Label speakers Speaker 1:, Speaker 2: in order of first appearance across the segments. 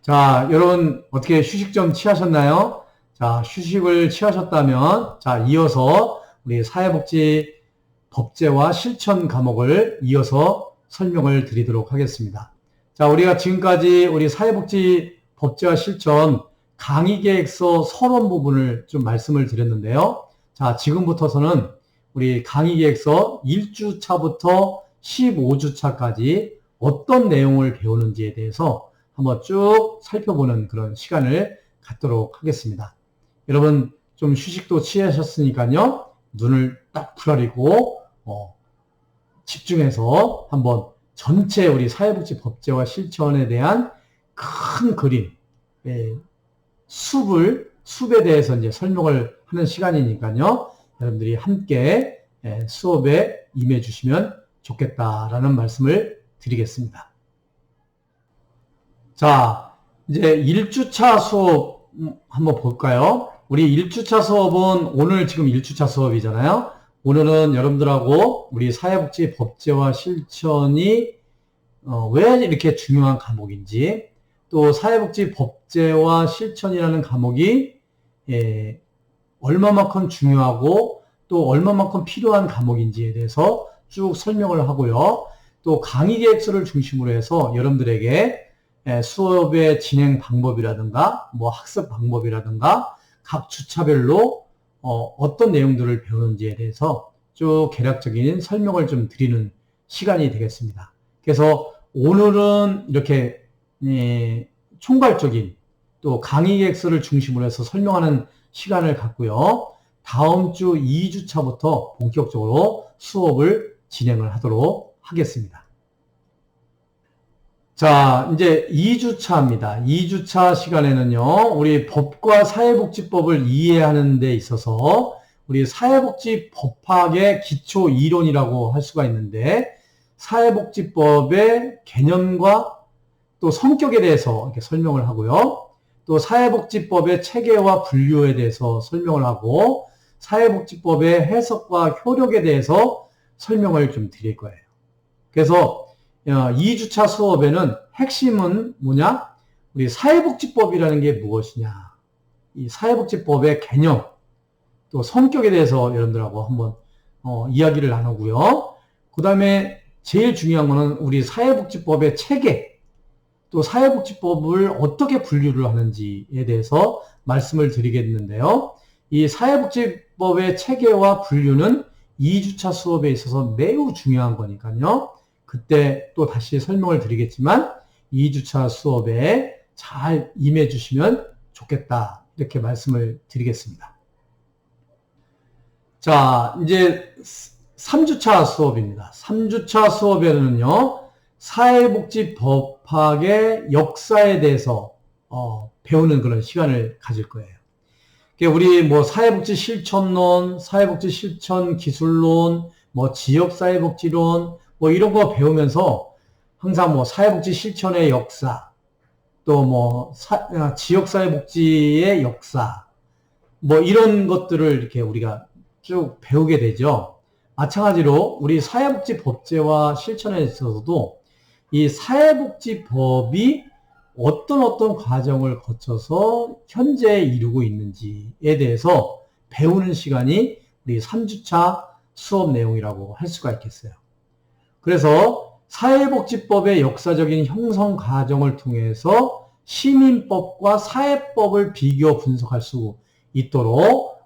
Speaker 1: 자, 여러분 어떻게 휴식 좀 취하셨나요? 자, 휴식을 취하셨다면 자, 이어서 우리 사회복지 법제와 실천 과목을 이어서 설명을 드리도록 하겠습니다. 자, 우리가 지금까지 우리 사회복지 법제와 실천 강의계획서 서론 부분을 좀 말씀을 드렸는데요. 자, 지금부터서는 우리 강의계획서 1주차부터 15주차까지 어떤 내용을 배우는지에 대해서 한번 쭉 살펴보는 그런 시간을 갖도록 하겠습니다. 여러분 좀 휴식도 취하셨으니까요. 눈을 딱 부라리고 집중해서 한번 전체 우리 사회복지 법제와 실천에 대한 큰 그림, 숲에 대해서 이제 설명을 하는 시간이니까요. 여러분들이 함께 수업에 임해 주시면 좋겠다라는 말씀을 드리겠습니다. 자, 이제 1주차 수업 한번 볼까요? 우리 1주차 수업은 오늘 지금 1주차 수업이잖아요. 오늘은 여러분들하고 우리 사회복지 법제와 실천이 왜 이렇게 중요한 과목인지, 또 사회복지 법제와 실천이라는 과목이 얼마만큼 중요하고 또 얼마만큼 필요한 과목인지에 대해서 쭉 설명을 하고요. 또 강의 계획서를 중심으로 해서 여러분들에게 수업의 진행 방법이라든가 뭐 학습 방법이라든가 각 주차별로 어떤 내용들을 배우는지에 대해서 쭉 개략적인 설명을 좀 드리는 시간이 되겠습니다. 그래서 오늘은 이렇게 총괄적인 또 강의 계획서를 중심으로 해서 설명하는 시간을 갖고요. 다음 주 2주차부터 본격적으로 수업을 진행을 하도록 하겠습니다. 자, 이제 2주차입니다. 2주차 시간에는요, 우리 법과 사회복지법을 이해하는 데 있어서 우리 사회복지 법학의 기초 이론이라고 할 수가 있는데, 사회복지법의 개념과 또 성격에 대해서 이렇게 설명을 하고요. 또 사회복지법의 체계와 분류에 대해서 설명을 하고, 사회복지법의 해석과 효력에 대해서 설명을 좀 드릴 거예요. 그래서 2주차 수업에는 핵심은 뭐냐? 우리 사회복지법이라는 게 무엇이냐? 이 사회복지법의 개념, 또 성격에 대해서 여러분들하고 한번 이야기를 나누고요. 그 다음에 제일 중요한 거는 우리 사회복지법의 체계, 또 사회복지법을 어떻게 분류를 하는지에 대해서 말씀을 드리겠는데요. 이 사회복지법의 체계와 분류는 2주차 수업에 있어서 매우 중요한 거니까요. 그때 또 다시 설명을 드리겠지만 2주차 수업에 잘 임해 주시면 좋겠다. 이렇게 말씀을 드리겠습니다. 자, 이제 3주차 수업입니다. 3주차 수업에는요, 사회복지 법학의 역사에 대해서 배우는 그런 시간을 가질 거예요. 우리 뭐 사회복지 실천론, 사회복지 실천 기술론, 뭐 지역사회복지론, 뭐 이런 거 배우면서 항상 뭐 사회복지 실천의 역사, 또 뭐 지역사회복지의 역사, 뭐 이런 것들을 이렇게 우리가 쭉 배우게 되죠. 마찬가지로 우리 사회복지 법제와 실천에 있어서도 이 사회복지법이 어떤 과정을 거쳐서 현재 이루고 있는지에 대해서 배우는 시간이 우리 3주차 수업 내용이라고 할 수가 있겠어요. 그래서 사회복지법의 역사적인 형성 과정을 통해서 시민법과 사회법을 비교 분석할 수 있도록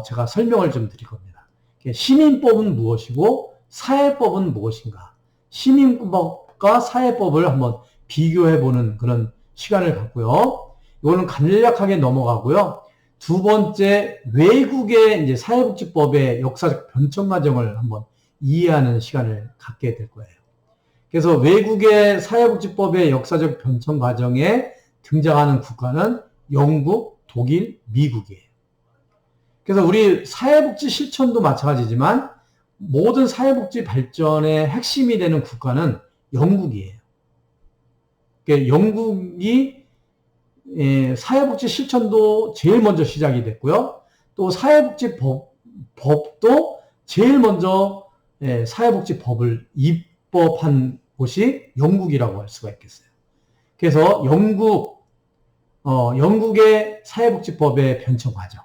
Speaker 1: 제가 설명을 좀 드릴 겁니다. 시민법은 무엇이고 사회법은 무엇인가? 시민법과 사회법을 한번 비교해보는 그런 시간을 갖고요. 이거는 간략하게 넘어가고요. 두 번째, 외국의 이제 사회복지법의 역사적 변천 과정을 한번 이해하는 시간을 갖게 될 거예요. 그래서 외국의 사회복지법의 역사적 변천 과정에 등장하는 국가는 영국, 독일, 미국이에요. 그래서 우리 사회복지 실천도 마찬가지지만 모든 사회복지 발전의 핵심이 되는 국가는 영국이에요. 그러니까 영국이 사회복지 실천도 제일 먼저 시작이 됐고요. 또 사회복지 법도 제일 먼저 사회복지법을 입법한 곳이 영국이라고 할 수가 있겠어요. 그래서 영국 영국의 사회복지법의 변천 과정,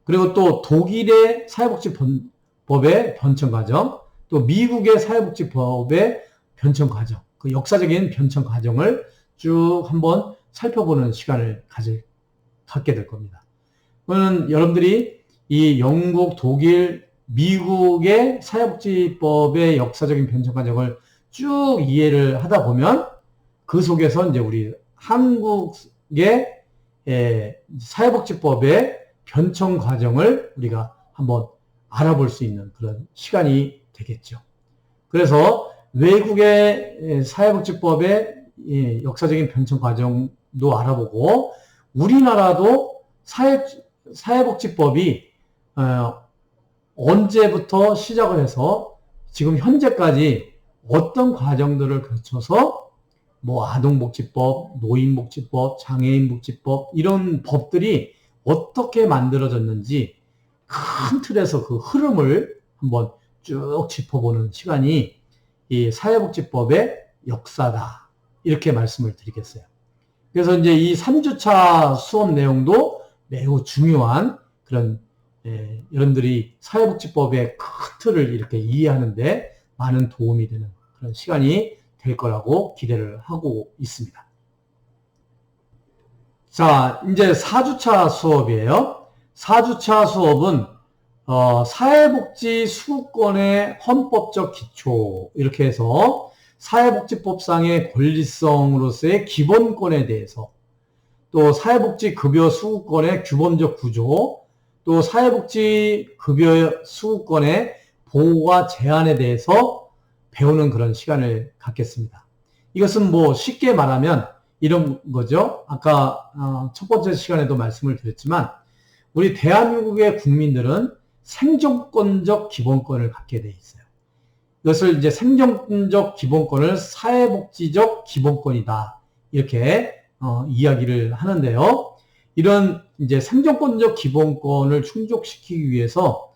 Speaker 1: 그리고 또 독일의 사회복지법의 변천 과정, 또 미국의 사회복지법의 변천 과정, 그 역사적인 변천 과정을 쭉 한번 살펴보는 시간을 갖게 될 겁니다. 그러면 여러분들이 이 영국, 독일, 미국의 사회복지법의 역사적인 변천 과정을 쭉 이해를 하다 보면 그 속에서 이제 우리 한국의 사회복지법의 변천 과정을 우리가 한번 알아볼 수 있는 그런 시간이 되겠죠. 그래서 외국의 사회복지법의 역사적인 변천 과정도 알아보고 우리나라도 사회복지법이 언제부터 시작을 해서 지금 현재까지 어떤 과정들을 거쳐서 뭐 아동복지법, 노인복지법, 장애인복지법 이런 법들이 어떻게 만들어졌는지 큰 틀에서 그 흐름을 한번 쭉 짚어보는 시간이 이 사회복지법의 역사다. 이렇게 말씀을 드리겠어요. 그래서 이제 이 3주차 수업 내용도 매우 중요한 그런 여러분들이 사회복지법의 큰 틀을 이렇게 이해하는데 많은 도움이 되는 그런 시간이 될 거라고 기대를 하고 있습니다. 자, 이제 4주차 수업이에요. 4주차 수업은 사회복지 수급권의 헌법적 기초 이렇게 해서 사회복지법상의 권리성으로서의 기본권에 대해서 또 사회복지급여 수급권의 규범적 구조 또 사회복지급여 수급권의 보호와 제한에 대해서 배우는 그런 시간을 갖겠습니다. 이것은 뭐 쉽게 말하면 이런 거죠. 아까 첫 번째 시간에도 말씀을 드렸지만 우리 대한민국의 국민들은 생존권적 기본권을 갖게 돼 있어요. 이것을 이제 생존적 기본권을 사회복지적 기본권이다. 이렇게 이야기를 하는데요. 이런 이제 생존권적 기본권을 충족시키기 위해서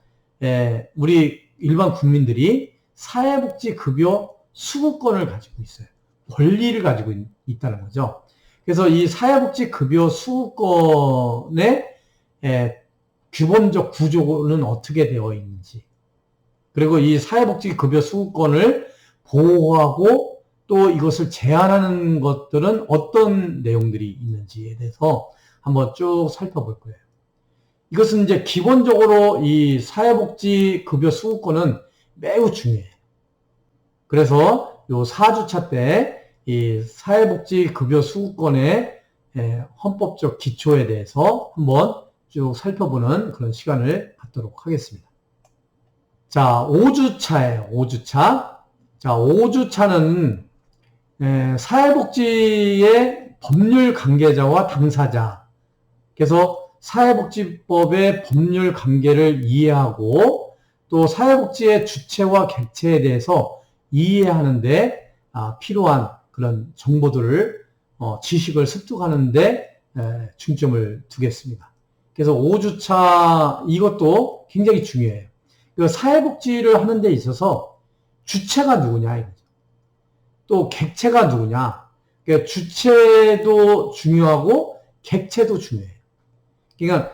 Speaker 1: 우리 일반 국민들이 사회복지급여 수급권을 가지고 있어요. 권리를 가지고 있다는 거죠. 그래서 이 사회복지급여 수급권의 규범적 구조는 어떻게 되어 있는지 그리고 이 사회복지급여 수급권을 보호하고 또 이것을 제한하는 것들은 어떤 내용들이 있는지에 대해서 한번 쭉 살펴볼 거예요. 이것은 이제 기본적으로 이 사회복지급여 수급권은 매우 중요해요. 그래서 요 4주차 때 이 사회복지급여 수급권의 헌법적 기초에 대해서 한번 쭉 살펴보는 그런 시간을 갖도록 하겠습니다. 자, 5주차예요. 5주차. 자, 5주차는 사회복지의 법률 관계자와 당사자. 그래서 사회복지법의 법률 관계를 이해하고 또 사회복지의 주체와 객체에 대해서 이해하는데 필요한 그런 정보들을 지식을 습득하는데 중점을 두겠습니다. 그래서 5주차 이것도 굉장히 중요해요. 사회복지를 하는 데 있어서 주체가 누구냐 이거죠. 또 객체가 누구냐. 그러니까 주체도 중요하고 객체도 중요해요. 그러니까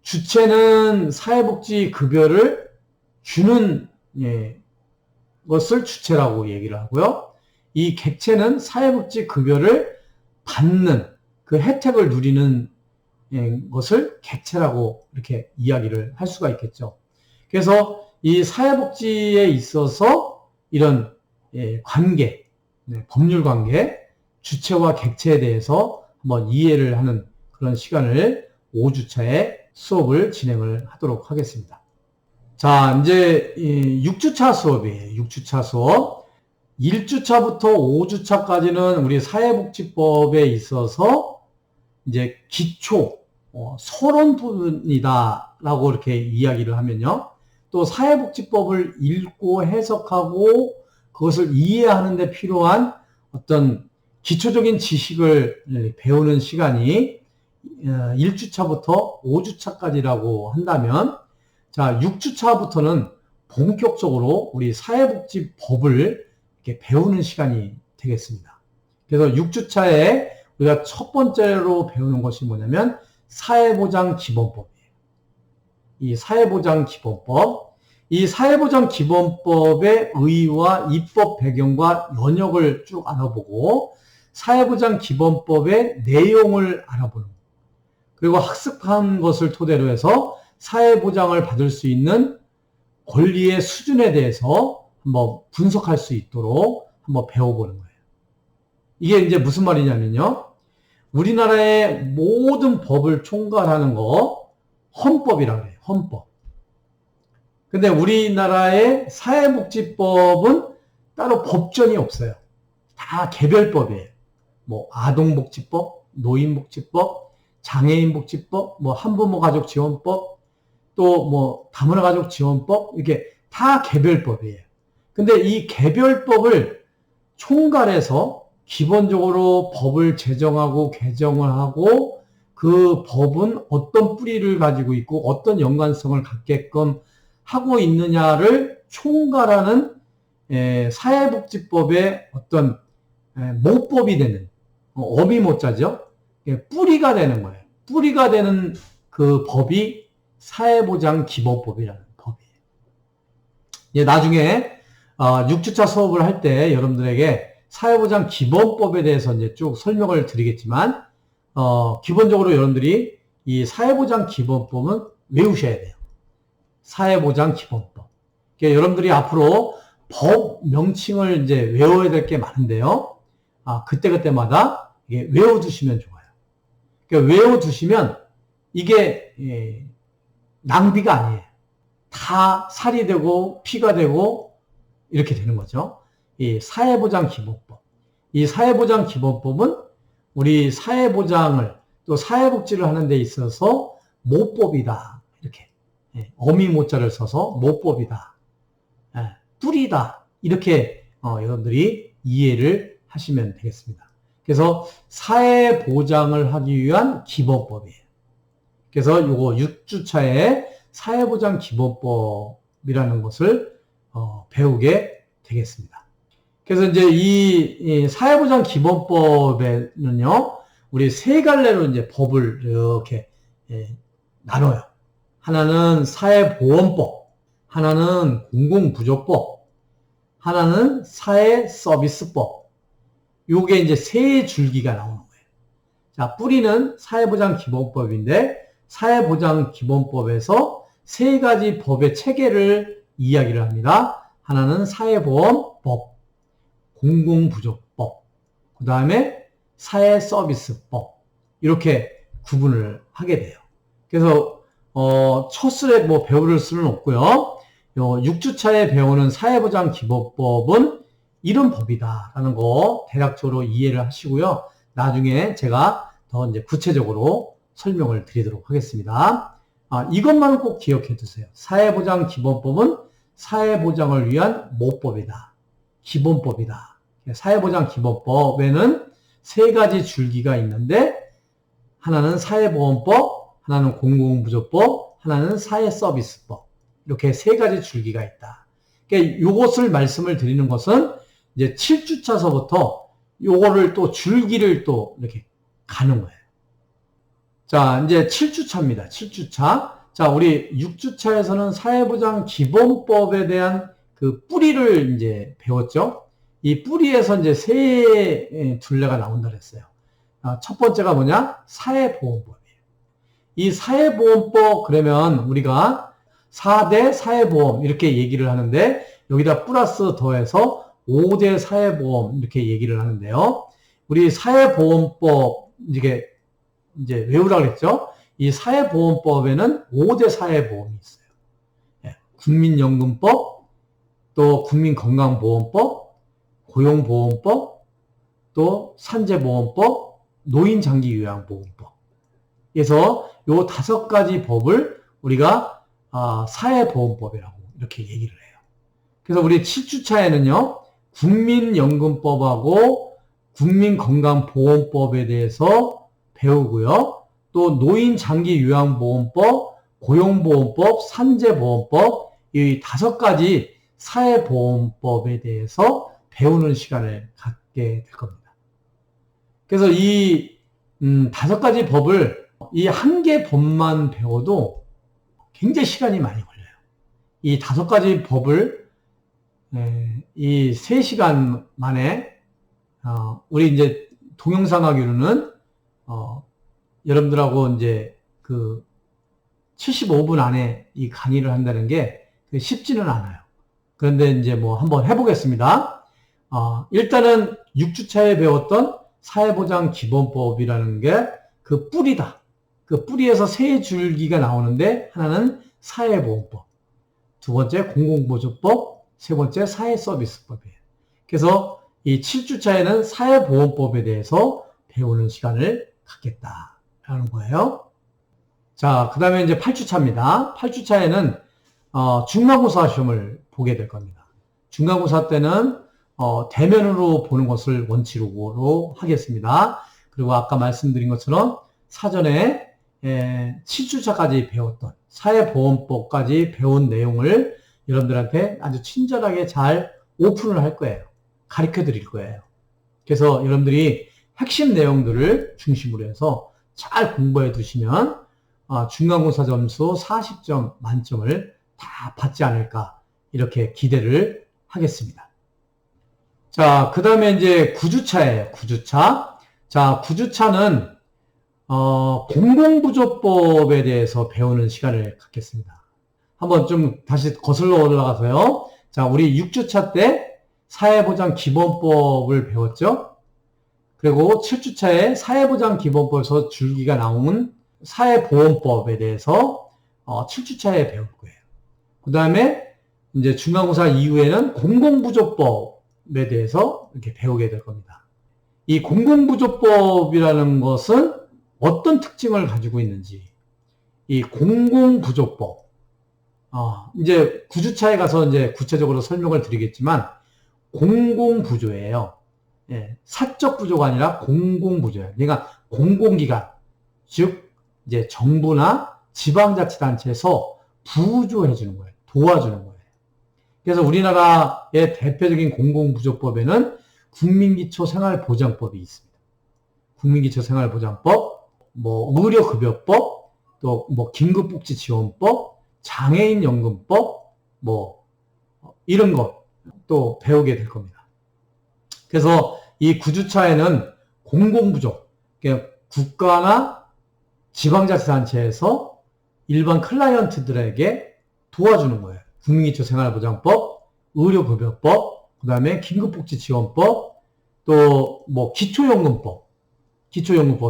Speaker 1: 주체는 사회복지 급여를 주는 것을 주체라고 얘기를 하고요. 이 객체는 사회복지 급여를 받는 그 혜택을 누리는 것을 객체라고 이렇게 이야기를 할 수가 있겠죠. 그래서 이 사회복지에 있어서 이런 관계, 법률 관계, 주체와 객체에 대해서 한번 이해를 하는 그런 시간을 5주차에 수업을 진행을 하도록 하겠습니다. 자, 이제 6주차 수업이에요. 6주차 수업. 1주차부터 5주차까지는 우리 사회복지법에 있어서 이제 기초, 서론 부분이다라고 이렇게 이야기를 하면요. 또 사회복지법을 읽고 해석하고 그것을 이해하는 데 필요한 어떤 기초적인 지식을 배우는 시간이 1주차부터 5주차까지라고 한다면 자, 6주차부터는 본격적으로 우리 사회복지법을 이렇게 배우는 시간이 되겠습니다. 그래서 6주차에 우리가 첫 번째로 배우는 것이 뭐냐면 사회보장기본법이에요. 이 사회보장기본법, 이 사회보장기본법의 의의와 입법 배경과 연역을 쭉 알아보고 사회보장기본법의 내용을 알아보는 것, 그리고 학습한 것을 토대로 해서 사회보장을 받을 수 있는 권리의 수준에 대해서 한번 분석할 수 있도록 한번 배워보는 거예요. 이게 이제 무슨 말이냐면요. 우리나라의 모든 법을 총괄하는 거 헌법이라고 해요. 헌법. 근데 우리나라의 사회복지법은 따로 법전이 없어요. 다 개별법이에요. 뭐 아동복지법, 노인복지법, 장애인복지법, 뭐 한부모가족지원법, 또 뭐 다문화가족지원법, 이렇게 다 개별법이에요. 근데 이 개별법을 총괄해서 기본적으로 법을 제정하고 개정을 하고 그 법은 어떤 뿌리를 가지고 있고 어떤 연관성을 갖게끔 하고 있느냐를 총괄하는 사회복지법의 어떤 모법이 되는, 어미모자죠. 뿌리가 되는 거예요. 뿌리가 되는 그 법이 사회보장기본법이라는 법이에요. 나중에 6주차 수업을 할 때 여러분들에게 사회보장기본법에 대해서 이제 쭉 설명을 드리겠지만 기본적으로 여러분들이 이 사회보장기본법은 외우셔야 돼요. 사회보장기본법. 그러니까 여러분들이 앞으로 법 명칭을 이제 외워야 될 게 많은데요. 그때그때마다 이게 외워두시면 좋아요. 그러니까 외워두시면 이게 낭비가 아니에요. 다 살이 되고 피가 되고 이렇게 되는 거죠. 이 사회보장기본법. 이 사회보장기본법은 우리 사회보장을 또 사회복지를 하는 데 있어서 모법이다. 이렇게 어미모자를 써서 모법이다. 뿌리다. 이렇게 여러분들이 이해를 하시면 되겠습니다. 그래서 사회보장을 하기 위한 기본법이에요. 그래서 요거 6주차에 사회보장기본법이라는 것을 배우게 되겠습니다. 그래서 이제 이 사회보장기본법에는요, 우리 세 갈래로 이제 법을 이렇게 나눠요. 하나는 사회보험법, 하나는 공공부조법, 하나는 사회서비스법. 요게 이제 세 줄기가 나오는 거예요. 자, 뿌리는 사회보장기본법인데 사회보장기본법에서 세 가지 법의 체계를 이야기를 합니다. 하나는 사회보험법, 공공부조법, 그 다음에 사회서비스법, 이렇게 구분을 하게 돼요. 그래서 첫술에 뭐 배울 수는 없고요. 6주차에 배우는 사회보장기본법은 이런 법이다라는 거 대략적으로 이해를 하시고요. 나중에 제가 더 이제 구체적으로 설명을 드리도록 하겠습니다. 이것만은 꼭 기억해 두세요. 사회보장기본법은 사회보장을 위한 모법이다. 기본법이다. 사회보장기본법에는 세 가지 줄기가 있는데 하나는 사회보험법, 하나는 공공부조법, 하나는 사회서비스법. 이렇게 세 가지 줄기가 있다. 그러니까 이것을 말씀을 드리는 것은 이제 7주차서부터 요거를 또 줄기를 또 이렇게 가는 거예요. 자, 이제 7주차입니다. 7주차. 자, 우리 6주차에서는 사회보장기본법에 대한 그 뿌리를 이제 배웠죠. 이 뿌리에서 이제 세 둘레가 나온다 그랬어요. 첫 번째가 뭐냐? 사회보험법이에요. 이 사회보험법 그러면 우리가 4대 사회보험 이렇게 얘기를 하는데 여기다 플러스 더해서 5대 사회보험 이렇게 얘기를 하는데요. 우리 사회보험법 이제 외우라고 그랬죠. 이 사회보험법에는 5대 사회보험이 있어요. 국민연금법, 또 국민건강보험법, 고용보험법, 또 산재보험법, 노인장기요양보험법. 그래서 요 5가지 법을 우리가 사회보험법이라고 이렇게 얘기를 해요. 그래서 우리 7주차에는요, 국민연금법하고 국민건강보험법에 대해서 배우고요. 또 노인장기요양보험법, 고용보험법, 산재보험법 이 5가지 사회보험법에 대해서 배우는 시간을 갖게 될 겁니다. 그래서 이 5가지 법을 이 한 개 법만 배워도 굉장히 시간이 많이 걸려요. 이 5가지 법을 이 3시간 만에 우리 이제 동영상학위로는 여러분들하고 이제 그 75분 안에 이 강의를 한다는 게 쉽지는 않아요. 그런데 이제 뭐 한번 해보겠습니다. 일단은 6주차에 배웠던 사회보장 기본법이라는 게 그 뿌리다. 그 뿌리에서 3줄기가 나오는데 하나는 사회보험법, 두 번째 공공보조법, 세 번째 사회서비스법이에요. 그래서 이 7주차에는 사회보험법에 대해서 배우는 시간을 갖겠다라는 거예요. 자, 그 다음에 이제 8주차입니다. 8주차에는 중간고사 시험을 보게 될 겁니다. 중간고사 때는 대면으로 보는 것을 원칙으로 하겠습니다. 그리고 아까 말씀드린 것처럼 사전에 7주차까지 배웠던 사회보험법까지 배운 내용을 여러분들한테 아주 친절하게 잘 오픈을 할 거예요. 가르쳐 드릴 거예요. 그래서 여러분들이 핵심 내용들을 중심으로 해서 잘 공부해 두시면 중간고사 점수 40점 만점을 다 받지 않을까 이렇게 기대를 하겠습니다. 자, 그 다음에 이제 9주차예요. 9주차. 자, 9주차는 공공부조법에 대해서 배우는 시간을 갖겠습니다. 한번 좀 다시 거슬러 올라가서요. 자, 우리 6주차 때 사회보장 기본법을 배웠죠. 그리고 7주차에 사회보장 기본법에서 줄기가 나온 사회보험법에 대해서 7주차에 배울 거예요. 그 다음에 이제 중간고사 이후에는 공공부조법에 대해서 이렇게 배우게 될 겁니다. 이 공공부조법이라는 것은 어떤 특징을 가지고 있는지, 이 공공부조법, 이제 9주차에 가서 이제 구체적으로 설명을 드리겠지만, 공공부조예요. 예, 사적 부조가 아니라 공공부조예요. 그러니까 공공기관, 즉, 이제 정부나 지방자치단체에서 부조해주는 거예요. 도와주는 거예요. 그래서 우리나라의 대표적인 공공부조법에는 국민기초생활보장법이 있습니다. 국민기초생활보장법, 뭐 의료급여법, 또 뭐 긴급복지지원법, 장애인연금법, 뭐 이런 것 또 배우게 될 겁니다. 그래서 이 9주차에는 공공부조, 그러니까 국가나 지방자치단체에서 일반 클라이언트들에게 도와주는 거예요. 국민기초생활보장법, 의료급여법, 그 다음에 긴급복지지원법, 또 뭐 기초연금법,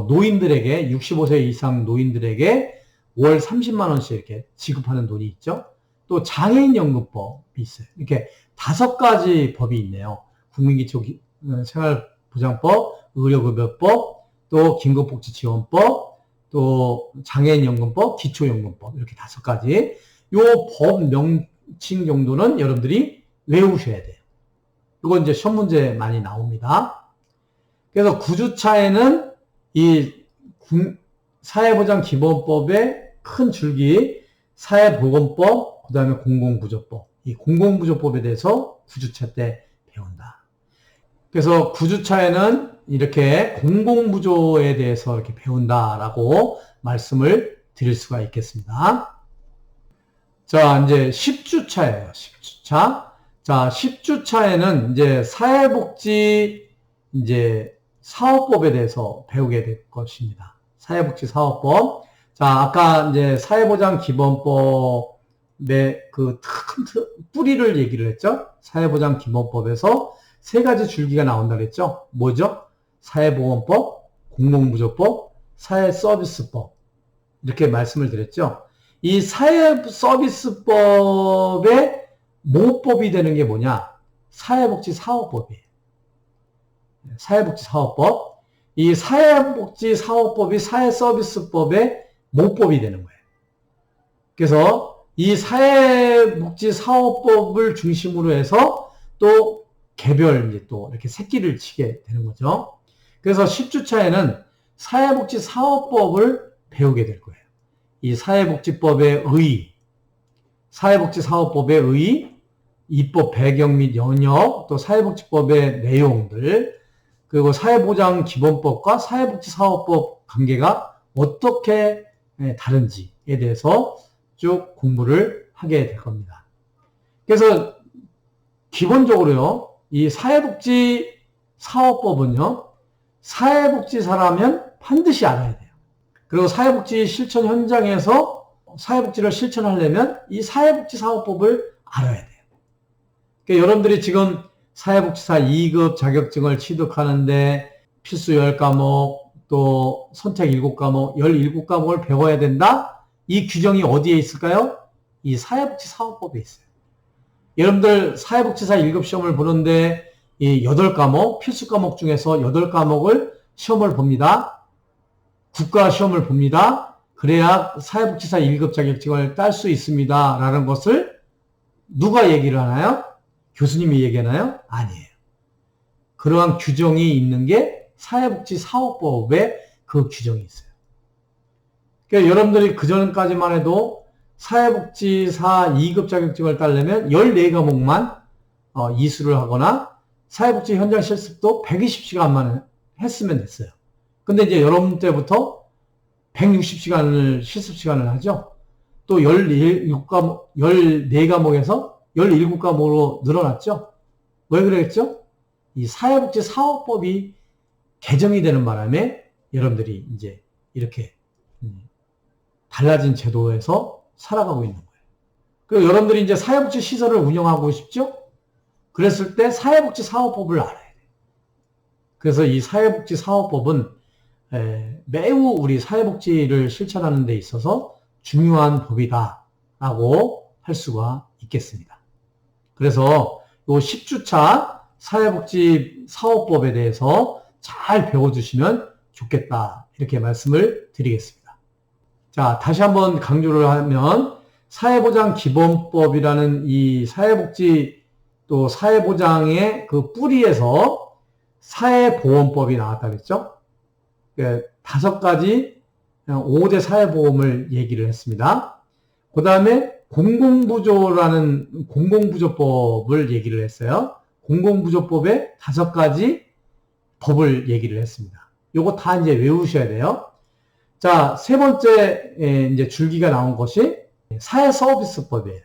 Speaker 1: 노인들에게 65세 이상 노인들에게 월 30만 원씩 이렇게 지급하는 돈이 있죠. 또 장애인연금법이 있어요. 이렇게 5가지 법이 있네요. 국민기초생활보장법, 의료급여법, 또 긴급복지지원법, 또 장애인연금법, 기초연금법 이렇게 5가지. 요 법 명칭 정도는 여러분들이 외우셔야 돼요. 이건 이제 시험 문제 많이 나옵니다. 그래서 9주차에는 이 사회보장기본법의 큰 줄기, 사회보건법, 그 다음에 공공부조법, 이 공공부조법에 대해서 9주차 때 배운다. 그래서 9주차에는 이렇게 공공부조에 대해서 이렇게 배운다라고 말씀을 드릴 수가 있겠습니다. 자, 이제 10주차예요. 10주차. 자, 10주차에는 이제 사회복지 이제 사업법에 대해서 배우게 될 것입니다. 사회복지 사업법. 자, 아까 이제 사회보장기본법의 그 큰 뿌리를 얘기를 했죠. 사회보장기본법에서 3가지 줄기가 나온다고 했죠. 뭐죠? 사회보험법, 공공부조법, 사회서비스법. 이렇게 말씀을 드렸죠. 이 사회서비스법의 모법이 되는 게 뭐냐? 사회복지사업법이에요. 사회복지사업법. 이 사회복지사업법이 사회서비스법의 모법이 되는 거예요. 그래서 이 사회복지사업법을 중심으로 해서 또 개별 이제 또 이렇게 새끼를 치게 되는 거죠. 그래서 10주차에는 사회복지사업법을 배우게 될 거예요. 이 사회복지법의 의, 사회복지사업법의 의, 입법 배경 및 연역, 또 사회복지법의 내용들, 그리고 사회보장기본법과 사회복지사업법 관계가 어떻게 다른지에 대해서 쭉 공부를 하게 될 겁니다. 그래서 기본적으로요, 이 사회복지사업법은요, 사회복지사라면 반드시 알아야 돼요. 그리고 사회복지 실천 현장에서 사회복지를 실천하려면 이 사회복지사업법을 알아야 돼요. 그러니까 여러분들이 지금 사회복지사 2급 자격증을 취득하는데 필수 10과목, 또 선택 7과목, 17과목을 배워야 된다? 이 규정이 어디에 있을까요? 이 사회복지사업법에 있어요. 여러분들 사회복지사 1급 시험을 보는데 이 8과목, 필수 과목 중에서 8과목을 시험을 봅니다. 국가 시험을 봅니다. 그래야 사회복지사 1급 자격증을 딸 수 있습니다. 라는 것을 누가 얘기를 하나요? 교수님이 얘기하나요? 아니에요. 그러한 규정이 있는 게 사회복지사업법에 그 규정이 있어요. 그러니까 여러분들이 그전까지만 해도 사회복지사 2급 자격증을 따려면 14과목만 이수를 하거나 사회복지 현장 실습도 120시간만 했으면 됐어요. 근데 이제 여러분 때부터 160시간을 실습 시간을 하죠. 또 14과목에서 17과목으로 늘어났죠. 왜 그랬죠? 이 사회복지사업법이 개정이 되는 바람에 여러분들이 이제 이렇게 달라진 제도에서 살아가고 있는 거예요. 그리고 여러분들이 이제 사회복지 시설을 운영하고 싶죠? 그랬을 때 사회복지사업법을 알아야 돼요. 그래서 이 사회복지사업법은 매우 우리 사회복지를 실천하는 데 있어서 중요한 법이다라고 할 수가 있겠습니다. 그래서 이 10주차 사회복지사업법에 대해서 잘 배워주시면 좋겠다, 이렇게 말씀을 드리겠습니다. 자, 다시 한번 강조를 하면 사회보장기본법이라는 이 사회복지 또 사회보장의 그 뿌리에서 사회보험법이 나왔다 그랬죠? 5가지 5대 사회보험을 얘기를 했습니다. 그 다음에 공공부조라는 공공부조법을 얘기를 했어요. 공공부조법에 5가지 법을 얘기를 했습니다. 요거 다 이제 외우셔야 돼요. 자, 세 번째 이제 줄기가 나온 것이 사회서비스법이에요.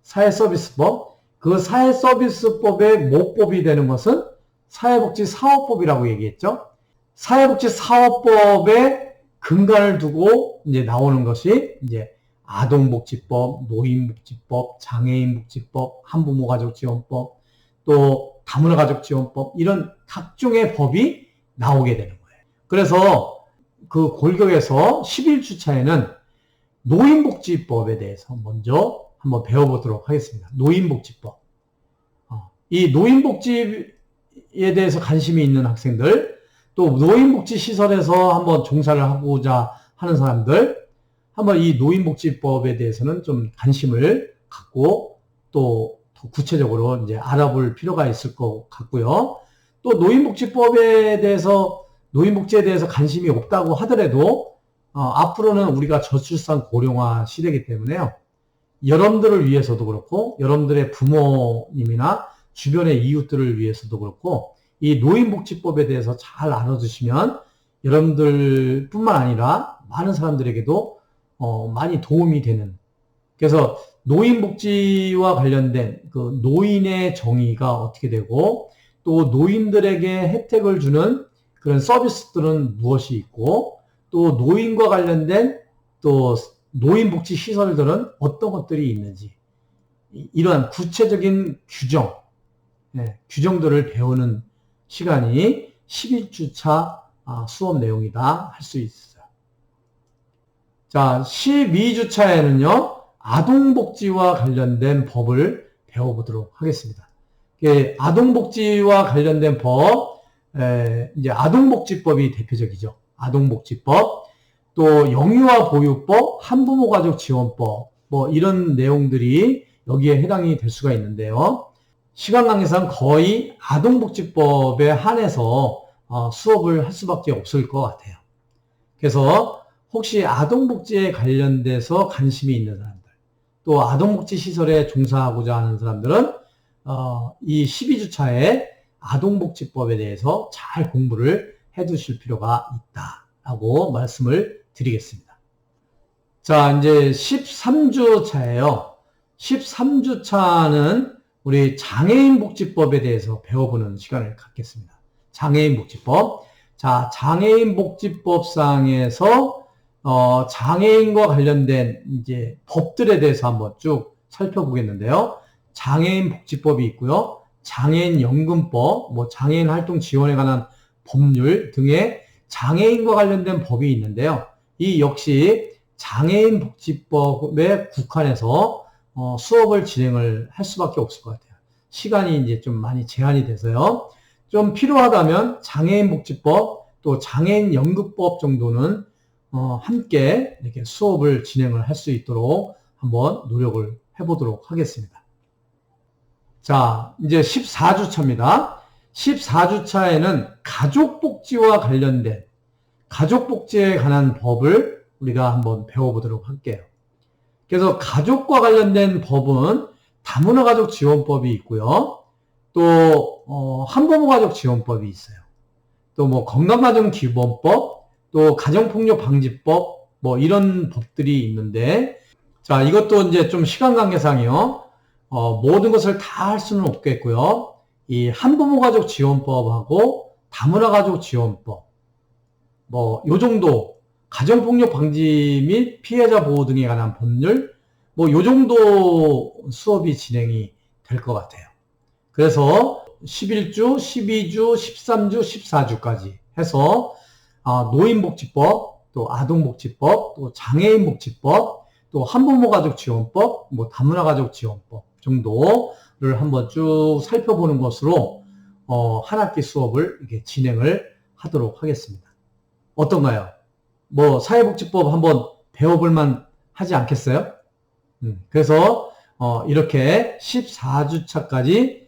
Speaker 1: 사회서비스법. 그 사회서비스법의 모법이 되는 것은 사회복지사업법이라고 얘기했죠. 사회복지사업법에 근간을 두고 이제 나오는 것이 이제 아동복지법, 노인복지법, 장애인복지법, 한부모가족지원법, 또 다문화가족지원법, 이런 각종의 법이 나오게 되는 거예요. 그래서 그 골격에서 11주차에는 노인복지법에 대해서 먼저 한번 배워보도록 하겠습니다. 노인복지법. 이 노인복지에 대해서 관심이 있는 학생들, 또 노인복지시설에서 한번 종사를 하고자 하는 사람들, 한번 이 노인복지법에 대해서는 좀 관심을 갖고 또 더 구체적으로 이제 알아볼 필요가 있을 것 같고요. 또 노인복지에 대해서 관심이 없다고 하더라도 앞으로는 우리가 저출산 고령화 시대이기 때문에요. 여러분들을 위해서도 그렇고 여러분들의 부모님이나 주변의 이웃들을 위해서도 그렇고 이 노인복지법에 대해서 잘 알아두시면 여러분들 뿐만 아니라 많은 사람들에게도 많이 도움이 되는, 그래서 노인복지와 관련된 그 노인의 정의가 어떻게 되고 또 노인들에게 혜택을 주는 그런 서비스들은 무엇이 있고 또 노인과 관련된 또 노인복지 시설들은 어떤 것들이 있는지, 이러한 구체적인 규정들을 배우는 시간이 11주차 수업 내용이다 할 수 있어요. 자, 12주차에는요, 아동복지와 관련된 법을 배워보도록 하겠습니다. 아동복지와 관련된 법, 이제 아동복지법이 대표적이죠. 아동복지법, 또 영유아 보육법, 한부모가족지원법, 뭐 이런 내용들이 여기에 해당이 될 수가 있는데요. 시간 관계상 거의 아동복지법에 한해서 수업을 할 수밖에 없을 것 같아요. 그래서 혹시 아동복지에 관련돼서 관심이 있는 사람들, 또 아동복지 시설에 종사하고자 하는 사람들은 이 12주차에 아동복지법에 대해서 잘 공부를 해 두실 필요가 있다라고 말씀을 드리겠습니다. 자, 이제 13주 차예요. 13주 차는 우리 장애인복지법에 대해서 배워보는 시간을 갖겠습니다. 장애인복지법. 자, 장애인복지법상에서 장애인과 관련된 이제 법들에 대해서 한번 쭉 살펴보겠는데요. 장애인복지법이 있고요. 장애인연금법, 장애인 활동 지원에 관한 법률 등의 장애인과 관련된 법이 있는데요. 이 역시 장애인복지법에 국한해서 수업을 진행을 할 수밖에 없을 것 같아요. 시간이 이제 좀 많이 제한이 돼서요. 좀 필요하다면 장애인복지법 또 장애인연금법 정도는 함께 이렇게 수업을 진행을 할 수 있도록 한번 노력을 해보도록 하겠습니다. 자, 이제 14주 차입니다. 14주 차에는 가족복지와 관련된 가족복지에 관한 법을 우리가 한번 배워보도록 할게요. 그래서 가족과 관련된 법은 다문화가족지원법이 있고요. 또 한부모가족지원법이 있어요. 또 건강가정기본법, 또 가정폭력방지법 이런 법들이 있는데, 자, 이것도 이제 좀 시간 관계상이요. 모든 것을 다 할 수는 없겠고요. 이 한부모가족지원법하고 다문화가족지원법, 요 정도 가정폭력 방지 및 피해자 보호 등에 관한 법률, 요 정도 수업이 진행이 될 것 같아요. 그래서 11주, 12주, 13주, 14주까지 해서 노인복지법, 또 아동복지법, 또 장애인복지법, 또 한부모가족지원법, 다문화가족지원법 정도를 한번 쭉 살펴보는 것으로 한 학기 수업을 이렇게 진행을 하도록 하겠습니다. 어떤가요? 사회복지법 한번 배워볼만 하지 않겠어요? 그래서 이렇게 14주차까지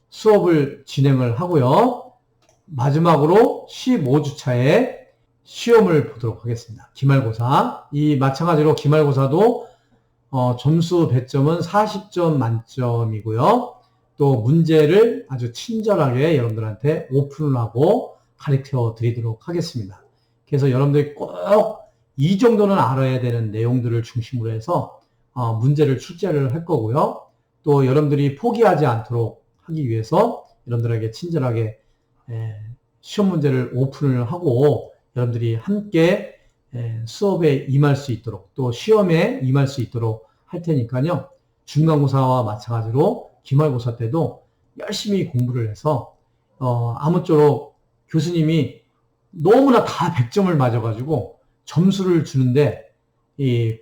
Speaker 1: 수업을 진행을 하고요. 마지막으로 15주차에 시험을 보도록 하겠습니다. 기말고사. 이 마찬가지로 기말고사도 점수 배점은 40점 만점이고요. 또 문제를 아주 친절하게 여러분들한테 오픈을 하고 가르쳐 드리도록 하겠습니다. 그래서 여러분들이 꼭 이 정도는 알아야 되는 내용들을 중심으로 해서 문제를 출제를 할 거고요. 또 여러분들이 포기하지 않도록 하기 위해서 여러분들에게 친절하게 시험 문제를 오픈을 하고 여러분들이 함께 수업에 임할 수 있도록 또 시험에 임할 수 있도록 할 테니까요. 중간고사와 마찬가지로 기말고사 때도 열심히 공부를 해서 아무쪼록 교수님이 너무나 다 100점을 맞아가지고 점수를 주는데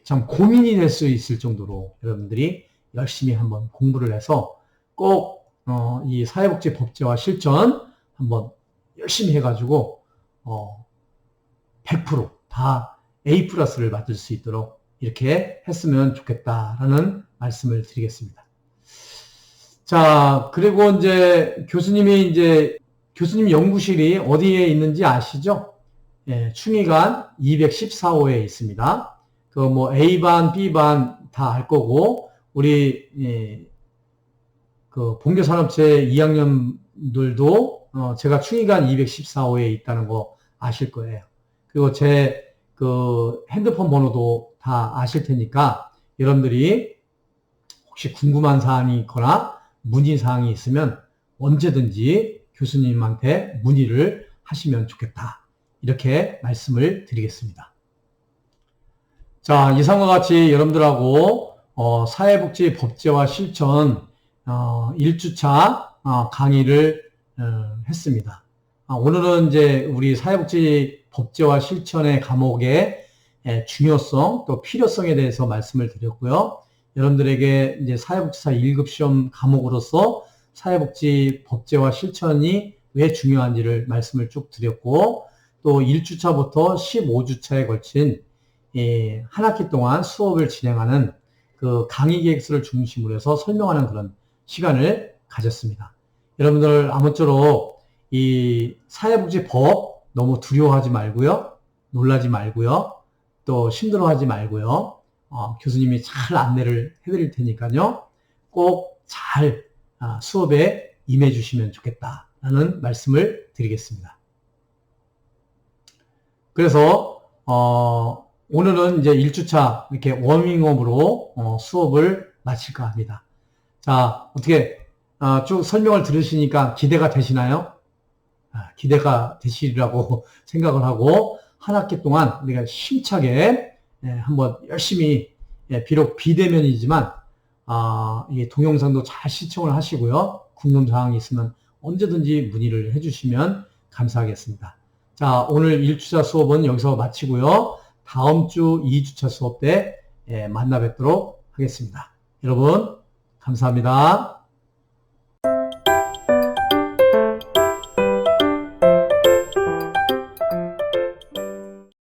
Speaker 1: 참 고민이 될 수 있을 정도로 여러분들이 열심히 한번 공부를 해서 꼭 이 사회복지 법제화 실천 한번 열심히 해가지고 100% 다 A+를 받을 수 있도록 이렇게 했으면 좋겠다라는 말씀을 드리겠습니다. 자, 그리고 이제 교수님 연구실이 어디에 있는지 아시죠? 충의관 214호에 있습니다. A반, B반 다 알 거고, 우리, 본교산업체 2학년들도, 제가 충의관 214호에 있다는 거 아실 거예요. 그리고 제 핸드폰 번호도 다 아실 테니까, 여러분들이 혹시 궁금한 사항이 있거나 문의 사항이 있으면 언제든지 교수님한테 문의를 하시면 좋겠다. 이렇게 말씀을 드리겠습니다. 자, 이상과 같이 여러분들하고 사회복지 법제화 실천 1주차 강의를 했습니다. 오늘은 이제 우리 사회복지 법제화 실천의 과목의 중요성 또 필요성에 대해서 말씀을 드렸고요. 여러분들에게 이제 사회복지사 1급 시험 과목으로서 사회복지 법제화 실천이 왜 중요한지를 말씀을 쭉 드렸고, 또 1주차부터 15주차에 걸친 한 학기 동안 수업을 진행하는 그 강의 계획서를 중심으로 해서 설명하는 그런 시간을 가졌습니다. 여러분들 아무쪼록 이 사회복지법 너무 두려워하지 말고요. 놀라지 말고요. 또 힘들어하지 말고요. 교수님이 잘 안내를 해드릴 테니까요. 꼭 잘 수업에 임해 주시면 좋겠다라는 말씀을 드리겠습니다. 그래서 오늘은 이제 1주차 이렇게 워밍업으로 수업을 마칠까 합니다. 자, 어떻게 쭉 설명을 들으시니까 기대가 되시나요? 기대가 되시리라고 생각을 하고 한 학기 동안 우리가 힘차게 한번 열심히 비록 비대면이지만 이 동영상도 잘 시청을 하시고요. 궁금사항이 있으면 언제든지 문의를 해주시면 감사하겠습니다. 자, 오늘 1주차 수업은 여기서 마치고요. 다음 주 2주차 수업 때 만나 뵙도록 하겠습니다. 여러분 감사합니다.